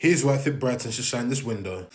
Here's why I think Brighton should sign this window.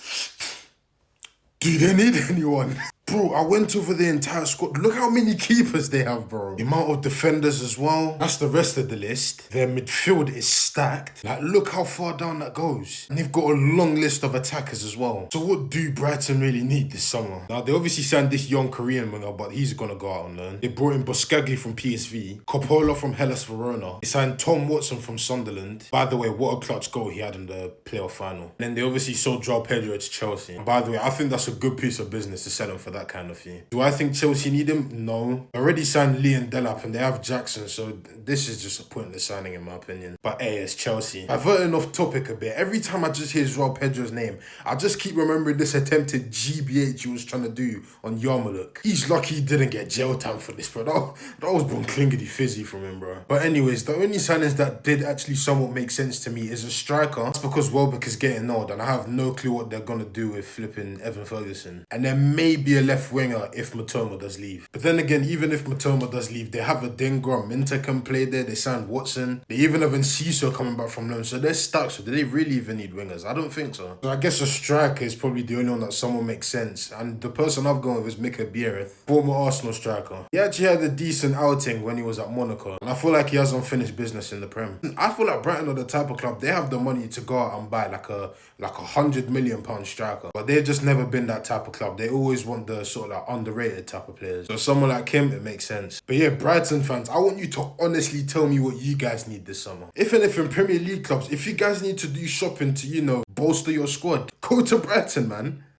Do they need anyone? Bro, I went over the entire squad. Look how many keepers they have, bro. The amount of defenders as well. That's the rest of the list. Their midfield is stacked. Like, look how far down that goes. And they've got a long list of attackers as well. So what do Brighton really need this summer? Now, they obviously signed this young Korean winger, but he's gonna go out on loan. They brought in Boskagli from PSV, Coppola from Hellas Verona. They signed Tom Watson from Sunderland. By the way, what a clutch goal he had in the playoff final. And then they obviously sold João Pedro to Chelsea. And by the way, I think that's a good piece of business to sell him for that kind of fee. Do I think Chelsea need him? No. They already signed Lee and Delap and they have Jackson, so this is just a pointless signing in my opinion. But hey, it's Chelsea. Diverting off topic a bit, every time I just hear João Pedro's name, I just keep remembering this attempted GBH he was trying to do on Yarmulke. He's lucky he didn't get jail time for this, bro. That was born clingity fizzy from him, bro. But anyways, the only signings that did actually somewhat make sense to me is a striker. That's because Welbeck is getting old and I have no clue what they're gonna do with flipping Evan Ferguson. And there may be a left winger if Matoma does leave. But then again, even if Matoma does leave, they have a Dengra, Minter can play there, they signed Watson, they even have Enciso coming back from loan, so they're stuck. So do they really even need wingers? I don't think so. So I guess a striker is probably the only one that somewhat makes sense, and the person I've gone with is Mika Biereth, former Arsenal striker. He actually had a decent outing when he was at Monaco, and I feel like he has unfinished business in the Prem. I feel like Brighton are the type of club, they have the money to go out and buy like a £100 million striker, but they've just never been that type of club. They always want the sort of like underrated type of players. So someone like him, it makes sense. But yeah, Brighton fans, I want you to honestly tell me what you guys need this summer. If in Premier League clubs, if you guys need to do shopping to, bolster your squad, go to Brighton, man.